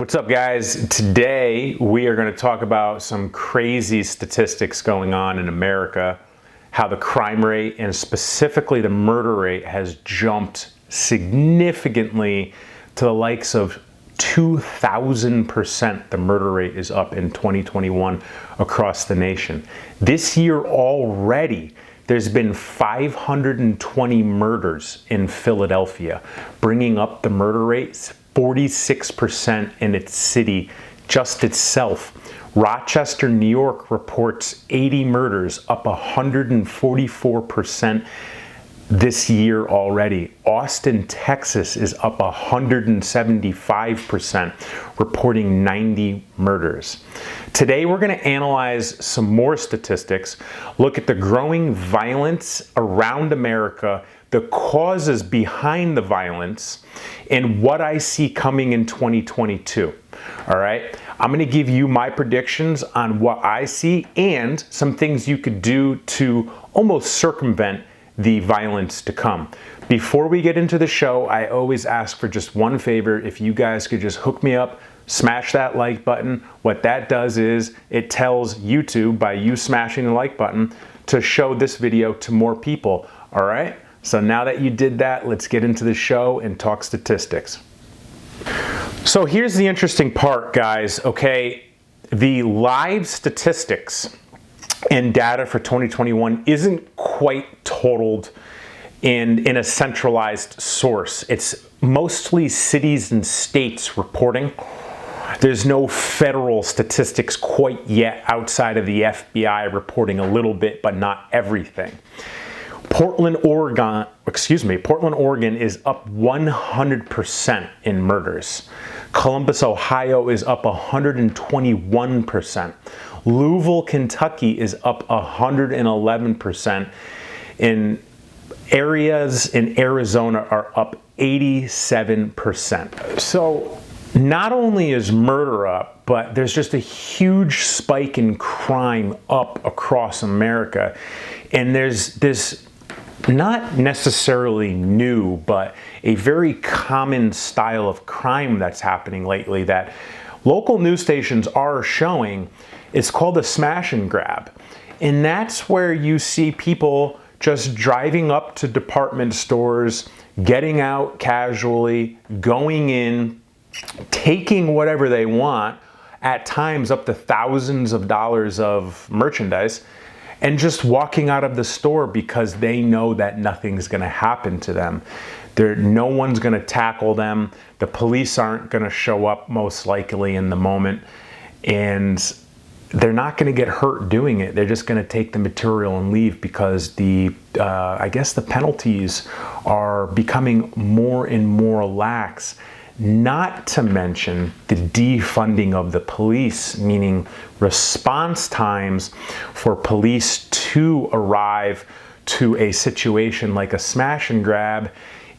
What's up, guys? Today we are going to talk about some crazy statistics going on in America, how the crime rate and specifically the murder rate has jumped significantly to the likes of 2,000%. The murder rate is up in 2021 across the nation. This year already, there's been 520 murders in Philadelphia, bringing up the murder rates 46% in its city just itself. Rochester, New York reports 80 murders, up 144% this year already. Austin, Texas is up 175%, reporting 90 murders. Today we're going to analyze some more statistics, look at the growing violence around America, the causes behind the violence, and what I see coming in 2022. All right, I'm going to give you my predictions on what I see and some things you could do to almost circumvent the violence to come. Before we get into the show, I always ask for just one favor. If you guys could just hook me up, smash that like button. What that does is it tells YouTube, by you smashing the like button, to show this video to more people. All right, so now that you did that, let's get into the show and talk statistics. So here's the interesting part, guys. Okay, the live statistics and data for 2021 isn't quite totaled in a centralized source. It's mostly cities and states reporting. There's no federal statistics quite yet outside of the FBI reporting a little bit, but not everything. Portland, Oregon is up 100% in murders. Columbus, Ohio is up 121%. Louisville, Kentucky is up 111%. And areas in Arizona are up 87%. So not only is murder up, but there's just a huge spike in crime up across America. And there's this not necessarily new, but a very common style of crime that's happening lately that local news stations are showing. It's called a smash and grab. And that's where you see people just driving up to department stores, getting out casually, going in, taking whatever they want, at times up to thousands of dollars of merchandise, and just walking out of the store because they know that nothing's going to happen to them. No one's going to tackle them. The police aren't going to show up most likely in the moment, and they're not going to get hurt doing it. They're just going to take the material and leave because I guess the penalties are becoming more and more lax. Not to mention the defunding of the police, meaning response times for police to arrive to a situation like a smash and grab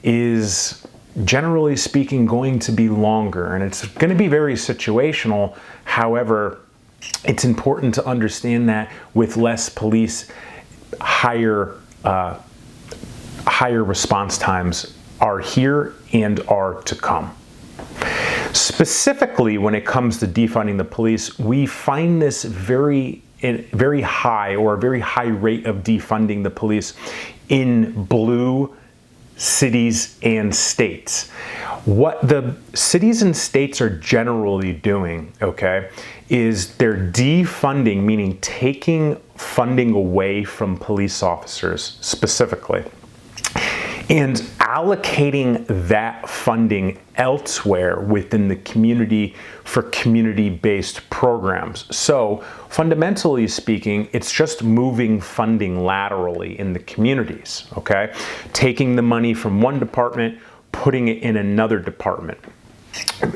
is, generally speaking, going to be longer, and it's going to be very situational. However, it's important to understand that with less police, higher response times are here and are to come. Specifically, when it comes to defunding the police, we find this very high, or a very high rate of defunding the police in blue cities and states. What the cities and states are generally doing, okay, is they're defunding, meaning taking funding away from police officers specifically, and allocating that funding elsewhere within the community for community-based programs. So fundamentally speaking, it's just moving funding laterally in the communities, okay? Taking the money from one department, putting it in another department.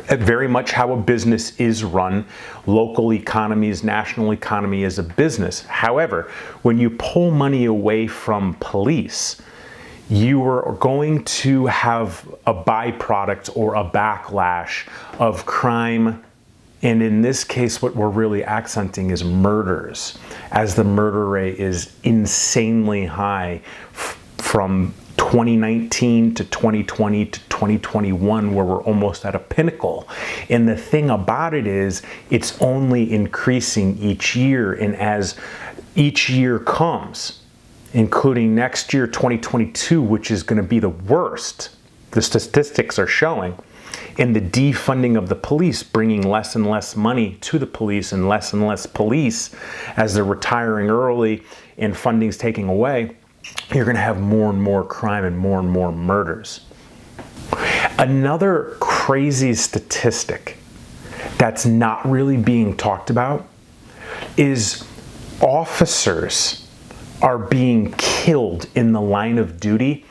Very much how a business is run. Local economies, national economy is a business. However, when you pull money away from police, you are going to have a byproduct or a backlash of crime. And in this case, what we're really accenting is murders, as the murder rate is insanely high from 2019 to 2020 to 2021, where we're almost at a pinnacle. And the thing about it is, it's only increasing each year. And as each year comes, including next year, 2022, which is going to be the worst, the statistics are showing, and the defunding of the police, bringing less and less money to the police and less police as they're retiring early and funding's taking away, you're going to have more and more crime and more murders. Another crazy statistic that's not really being talked about is officers are being killed in the line of duty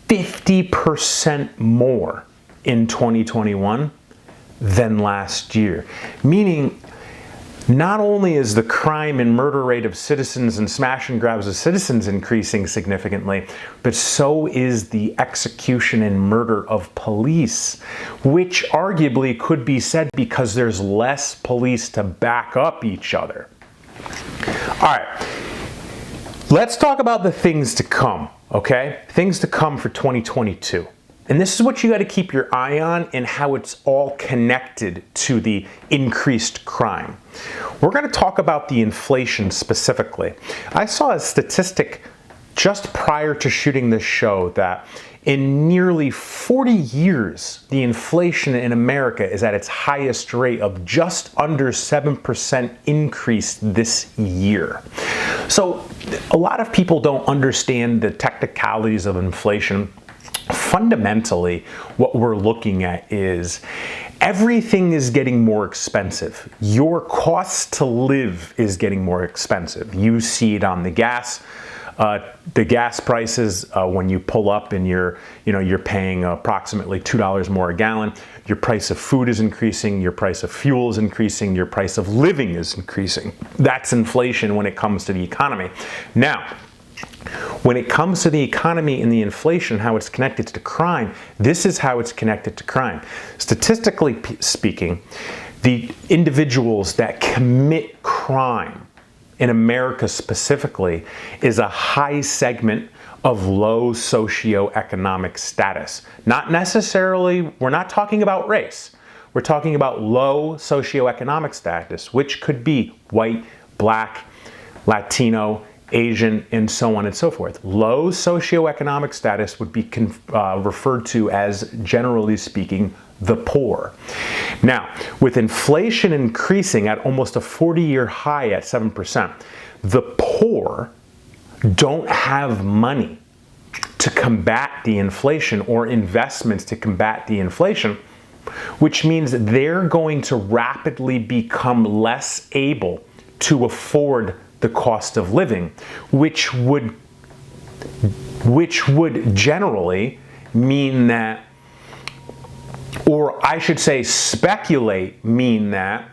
50% more in 2021 than last year. Meaning, not only is the crime and murder rate of citizens and smash and grabs of citizens increasing significantly, but so is the execution and murder of police, which arguably could be said because there's less police to back up each other. All right, let's talk about the things to come, okay? Things to come for 2022. And this is what you got to keep your eye on and how it's all connected to the increased crime. We're going to talk about the inflation specifically. I saw a statistic just prior to shooting this show that in nearly 40 years, the inflation in America is at its highest rate of just under 7% increase this year. So a lot of people don't understand the technicalities of inflation. Fundamentally, what we're looking at is everything is getting more expensive. Your cost to live is getting more expensive. You see it on the gas prices when you pull up and you're paying approximately $2 more a gallon. Your price of food is increasing, your price of fuel is increasing, your price of living is increasing. That's inflation when it comes to the economy. Now, when it comes to the economy and the inflation, how it's connected to crime, this is how it's connected to crime. Statistically speaking, the individuals that commit crime in America specifically is a high segment of low socioeconomic status. Not necessarily, we're not talking about race. We're talking about low socioeconomic status, which could be white, black, Latino, Asian, and so on and so forth. Low socioeconomic status would be referred to as, generally speaking, the poor. Now, with inflation increasing at almost a 40-year high at 7%, the poor don't have money to combat the inflation or investments to combat the inflation, which means that they're going to rapidly become less able to afford the cost of living, which would generally mean that, or I should say mean that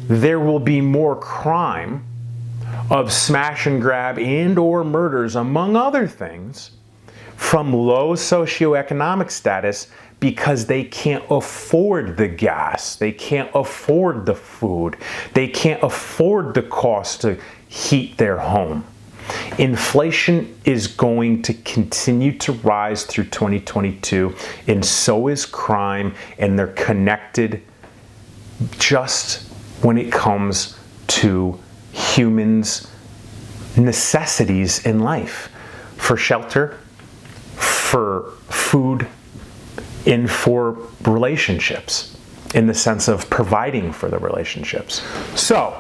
there will be more crime of smash and grab and or murders, among other things, from low socioeconomic status because they can't afford the gas, they can't afford the food, they can't afford the cost to heat their home. Inflation is going to continue to rise through 2022, and so is crime, and they're connected just when it comes to humans' necessities in life, for shelter, for food, and for relationships, in the sense of providing for the relationships. So,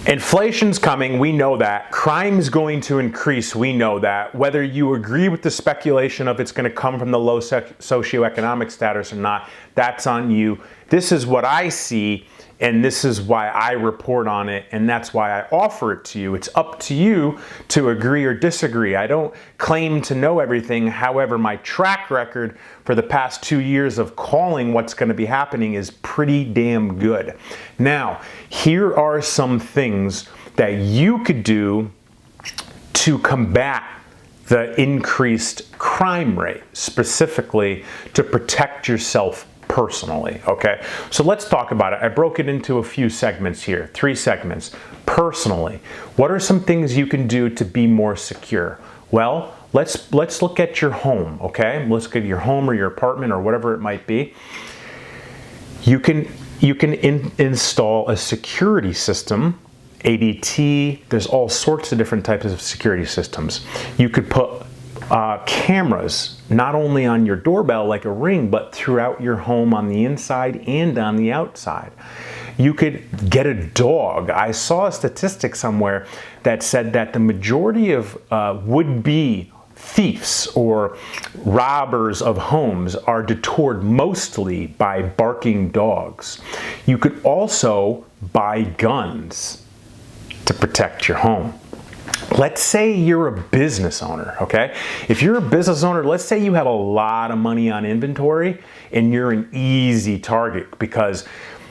inflation's coming, we know that. Crime's going to increase, we know that. Whether you agree with the speculation of it's going to come from the low socioeconomic status or not, that's on you. This is what I see, and this is why I report on it, and that's why I offer it to you. It's up to you to agree or disagree. I don't claim to know everything. However, my track record for the past 2 years of calling what's going to be happening is pretty damn good. Now, here are some things that you could do to combat the increased crime rate, specifically to protect yourself personally, okay? So let's talk about it. I broke it into a few segments here, 3 segments. Personally, what are some things you can do to be more secure? Well, let's look at your home, okay? Let's look at your home or your apartment or whatever it might be. You can install a security system, ADT. There's all sorts of different types of security systems. You could put cameras not only on your doorbell like a Ring, but throughout your home on the inside and on the outside. You could get a dog. I saw a statistic somewhere that said that the majority of would-be thieves or robbers of homes are deterred mostly by barking dogs. You could also buy guns to protect your home. Let's say you're a business owner, okay? If you're a business owner, let's say you have a lot of money on inventory and you're an easy target because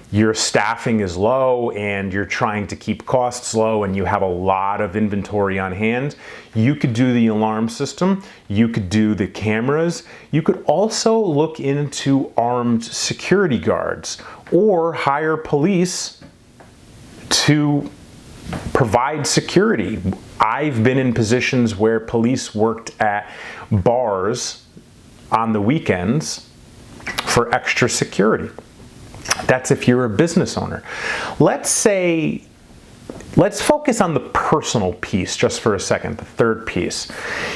your staffing is low and you're trying to keep costs low and you have a lot of inventory on hand. You could do the alarm system, you could do the cameras, you could also look into armed security guards or hire police to provide security. I've been in positions where police worked at bars on the weekends for extra security. That's if you're a business owner. Let's focus on the personal piece just for a second, the third piece.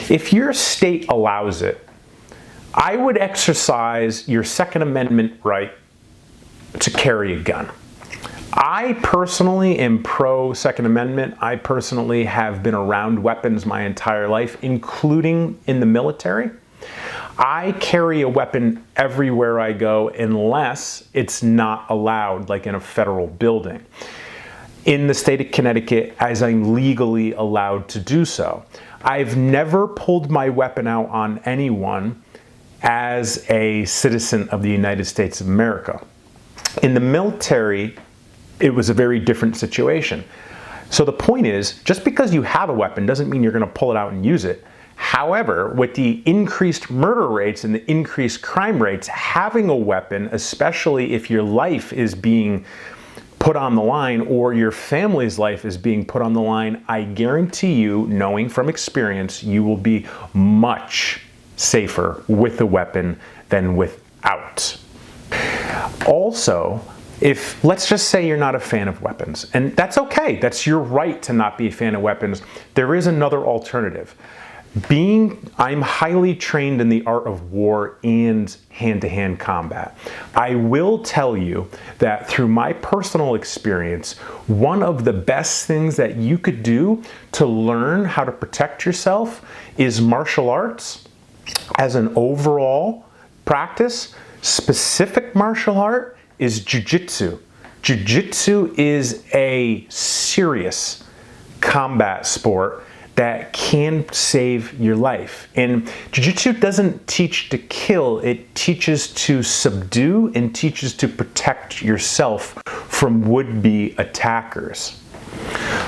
If your state allows it, I would exercise your Second Amendment right to carry a gun. I personally am pro Second Amendment. I personally have been around weapons my entire life, including in the military. I carry a weapon everywhere I go unless it's not allowed, like in a federal building. In the state of Connecticut, as I'm legally allowed to do so. I've never pulled my weapon out on anyone as a citizen of the United States of America. In the military, it was a very different situation. So the point is, just because you have a weapon doesn't mean you're going to pull it out and use it. However, with the increased murder rates and the increased crime rates, having a weapon, especially if your life is being put on the line or your family's life is being put on the line, I guarantee you, knowing from experience, you will be much safer with a weapon than without. Also, let's just say you're not a fan of weapons, and that's okay. That's your right to not be a fan of weapons. There is another alternative. I'm highly trained in the art of war and hand-to-hand combat. I will tell you that through my personal experience, one of the best things that you could do to learn how to protect yourself is martial arts as an overall practice. Specific martial art is jiu-jitsu. Jiu-jitsu is a serious combat sport that can save your life. And jiu-jitsu doesn't teach to kill, it teaches to subdue and teaches to protect yourself from would-be attackers.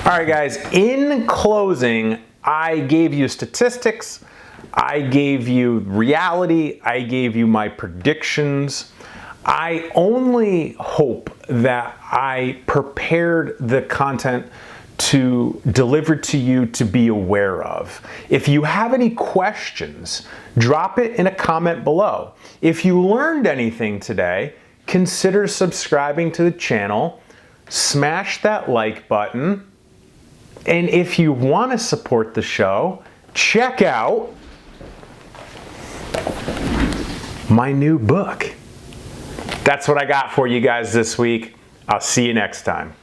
All right, guys, in closing, I gave you statistics, I gave you reality, I gave you my predictions. I only hope that I prepared the content to deliver to you to be aware of. If you have any questions, drop it in a comment below. If you learned anything today, consider subscribing to the channel, smash that like button, and if you want to support the show, check out my new book. That's what I got for you guys this week. I'll see you next time.